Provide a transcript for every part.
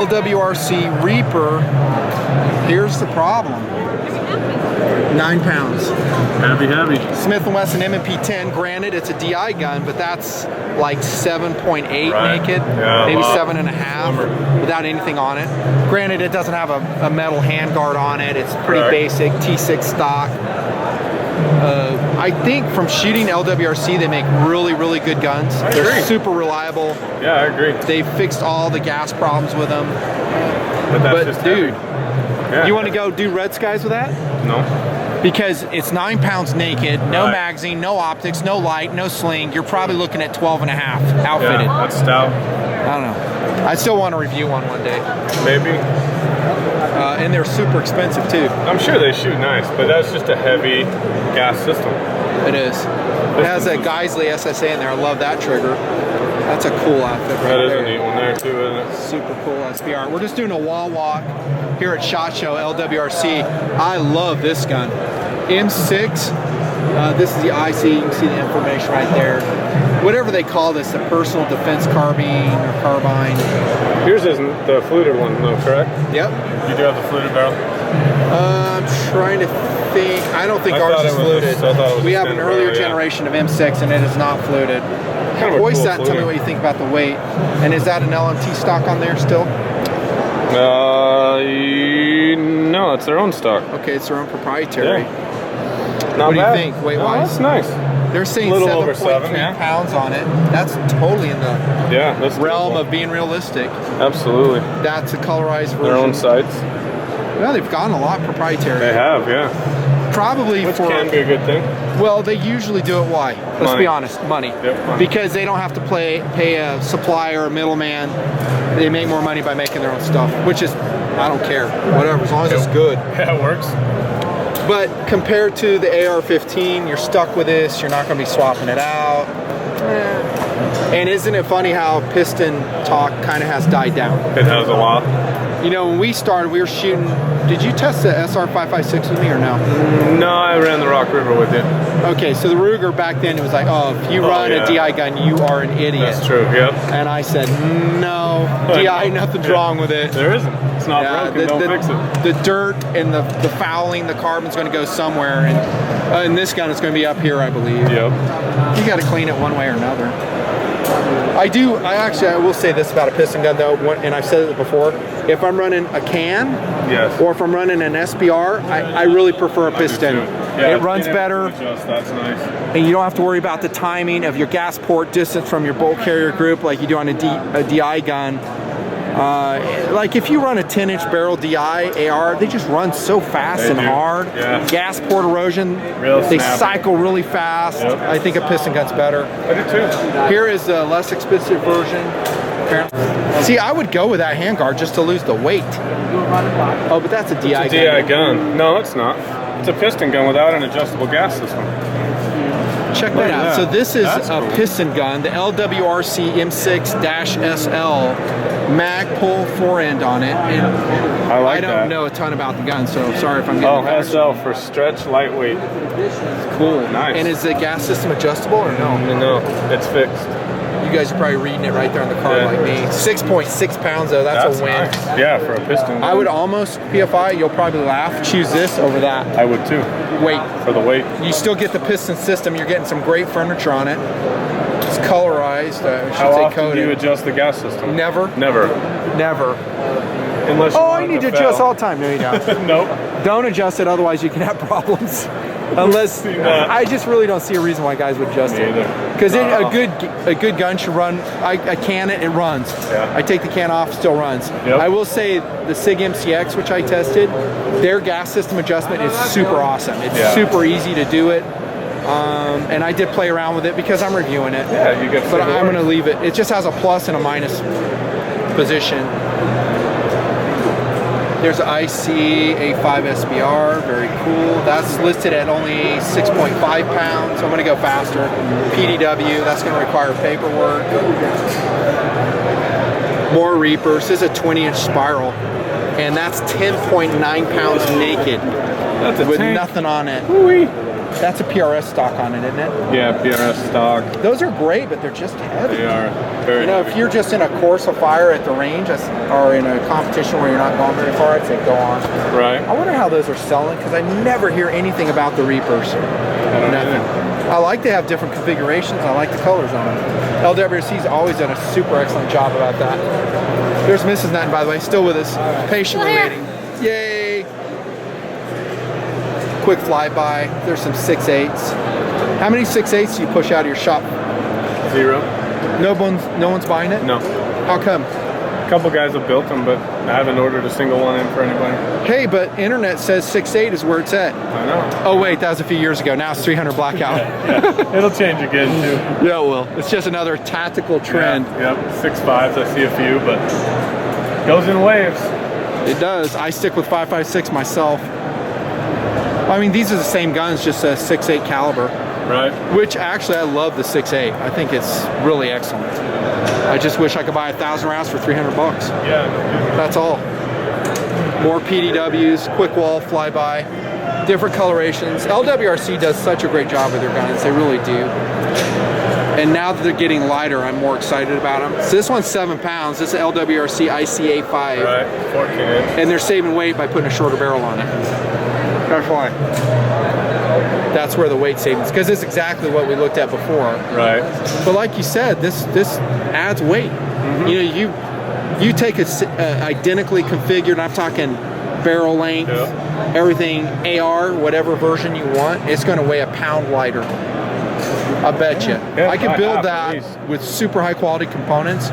LWRC Reaper. Here's the problem. 9 pounds. Heavy. Smith & Wesson M&P 10. Granted, it's a DI gun, but that's like 7.8 naked, maybe 7.5 without anything on it. Granted, it doesn't have a metal handguard on it. It's pretty basic T6 stock. I think from shooting LWRC, they make really good guns. They're super reliable. Yeah, I agree. They fixed all the gas problems with them. But just dude, yeah. You want to go do red skies with that? No. Because it's 9 pounds naked, no magazine, no optics, no light, no sling. You're probably looking at 12.5 outfitted. Yeah, that's stout. I don't know. I still want to review one day. Maybe. And they're super expensive too. I'm sure they shoot nice, but that's just a heavy gas system. It is. It has a Geisley SSA in there. I love that trigger. That's a cool outfit right there. That is a neat one there too, isn't it? Super cool SBR. We're just doing a wall walk here at SHOT Show LWRC. I love this gun. M6. This is the IC. You can see the information right there. Whatever they call this, the personal defense carbine or carbine. Yours isn't the fluted one though, correct? Yep. You do have the fluted barrel? I'm trying to think. I don't think ours is fluted. We have an earlier generation of M6 and it is not fluted. Kind of Voice that and tell me what you think about the weight. And is that an LMT stock on there still? No, it's their own stock. Okay, it's their own proprietary. Yeah. Not what bad. do you think, weight-wise? That's nice. They're saying 7.3 pounds on it. That's totally in the realm of being realistic. Absolutely. That's a colorized version. Their own sights. Well, they've gone a lot proprietary. They have, yeah. Probably Which can be a good thing. Well, they usually do it. Why? Let's be honest. Money. Yep, money. Because they don't have to pay a supplier, a middleman. They make more money by making their own stuff, which is, I don't care. Whatever, as long as it's good. Yeah, it works. But compared to the AR-15, you're stuck with this. You're not going to be swapping it out. And isn't it funny how piston talk kind of has died down? It has a lot. You know, when we started, we were shooting. Did you test the SR556 with me or no? No, I ran the Rock River with you. Okay, so the Ruger back then, it was like, oh, if you run a DI gun, you are an idiot. That's true, yep. And I said, no, DI, nothing's wrong with it. There isn't. It's not broken, don't fix it. The dirt and the fouling, the carbon's going to go somewhere. And in this gun, it's going to be up here, I believe. Yep. You got to clean it one way or another. I will say this about a piston gun though, and I've said it before, if I'm running a can, or if I'm running an SBR, I really prefer a piston. Yeah, it runs better. That's nice. And you don't have to worry about the timing of your gas port distance from your bolt carrier group like you do on a DI gun. Like if you run a 10-inch barrel DI AR, they just run so fast and hard. Yeah. Gas port erosion, they cycle really fast. Yep. I think a piston gun's better. I do too. Here is a less expensive version. See, I would go with that handguard just to lose the weight. Oh, but that's a DI gun. It's a DI gun. No, it's not. It's a piston gun without an adjustable gas system. Check that out. So this is a piston gun, the LWRC M6-SL. Mag pull forend on it, and I don't know a ton about the gun, so sorry if I'm getting SL for stretch lightweight. Cool. Nice. And is the gas system adjustable or no? No, it's fixed. You guys are probably reading it right there on the card like me. 6.6 pounds though, that's a win. Nice. Yeah, for a piston gun. I would almost, PFI, you'll probably laugh, choose this over that. I would too. Weight. For the weight. You still get the piston system, you're getting some great furniture on it. It's colorized, How often do you adjust the gas system? Never. Never. Never. Unless you you need to adjust all the time. No, you don't. Nope. Don't adjust it, otherwise you can have problems. Unless, I just really don't see a reason why guys would adjust it. Because a good gun should run, I can it runs. Yeah. I take the can off, still runs. Yep. I will say the SIG MCX, which I tested, their gas system adjustment is super awesome. It's super easy to do it. And I did play around with it because I'm reviewing it. Yeah, you get. But I'm going to leave it. It just has a plus and a minus position. There's an IC A5 SBR, very cool. That's listed at only 6.5 pounds, so I'm going to go faster. PDW, that's going to require paperwork. More Reapers. This is a 20-inch spiral, and that's 10.9 pounds naked with nothing on it. That's a PRS stock on it, isn't it? Yeah, PRS stock. Those are great, but they're just heavy. They are very You know, heavy. if you're just in a course of fire at the range or in a competition where you're not going very far, I'd say go on. Right. I wonder how those are selling, because I never hear anything about the Reapers. I don't either. I like to have different configurations. I like the colors on them. LWRC's always done a super excellent job about that. There's Mrs. Nutton, by the way, still with us, patiently waiting. Yay! Quick flyby. There's some 6.8s. How many 6.8s do you push out of your shop? 0. No one's buying it? No. How come? A couple guys have built them, but I haven't ordered a single one in for anybody. Hey, but internet says 6.8 is where it's at. I know. Oh wait, that was a few years ago. Now it's 300 blackout. Yeah. It'll change again too. Yeah, it will. It's just another tactical trend. Yeah, yep, 6.5s, I see a few, but goes in waves. It does. I stick with 5.56 myself. I mean, these are the same guns, just a 6.8 caliber. Right. Which actually, I love the 6.8. I think it's really excellent. I just wish I could buy 1,000 rounds for 300 bucks. Yeah. That's all. More PDWs, quick wall, flyby, different colorations. LWRC does such a great job with their guns. They really do. And now that they're getting lighter, I'm more excited about them. So this one's 7 pounds. This is LWRC ICA5. Right. 14 inch. And they're saving weight by putting a shorter barrel on it. That's why. That's where the weight savings, because it's exactly what we looked at before. Right. But like you said, this adds weight. Mm-hmm. You know, you take a identically configured, I'm talking barrel length, everything, AR, whatever version you want, it's going to weigh a pound lighter. I bet you. Yeah, I could build that with super high quality components.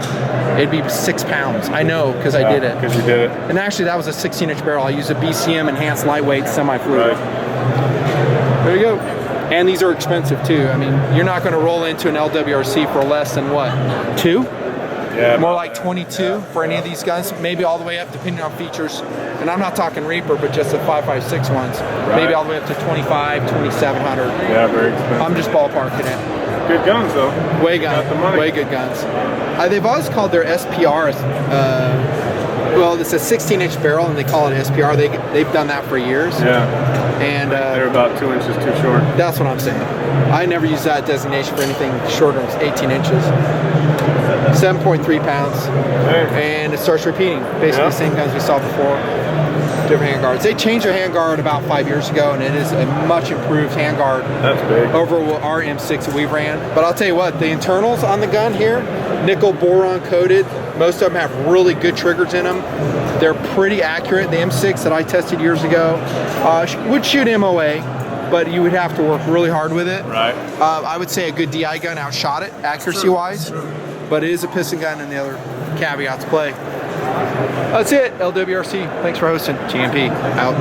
It'd be 6 pounds. I know, because I did it. Because you did it. And actually, that was a 16-inch barrel. I used a BCM enhanced lightweight semi-fluid. Right. There you go. And these are expensive too. I mean, you're not going to roll into an LWRC for less than what? 2? Yeah. More like 22 for any of these guns. Maybe all the way up, depending on features. And I'm not talking Reaper, but just the 5.56 ones. Right. Maybe all the way up to 25, 2,700. Yeah, very expensive. I'm just ballparking it. Good guns though. Way Got the money. Way good guns. They've always called their SPR. Well, it's a 16-inch barrel, and they call it SPR. They've done that for years. Yeah. And they're about 2 inches too short. That's what I'm saying. I never use that designation for anything shorter than 18 inches. 7.3 pounds. Hey. And it starts repeating. Basically the same guns we saw before. Different handguards. They changed their handguard about 5 years ago, and it is a much improved handguard. That's big. Over our M6 that we ran. But I'll tell you what, the internals on the gun here, nickel boron coated. Most of them have really good triggers in them. They're pretty accurate. The M6 that I tested years ago would shoot MOA, but you would have to work really hard with it. Right. I would say a good DI gun outshot it, accuracy-wise. But it is a piston gun, and the other caveats play. That's it, LWRC. Thanks for hosting. GMP, out.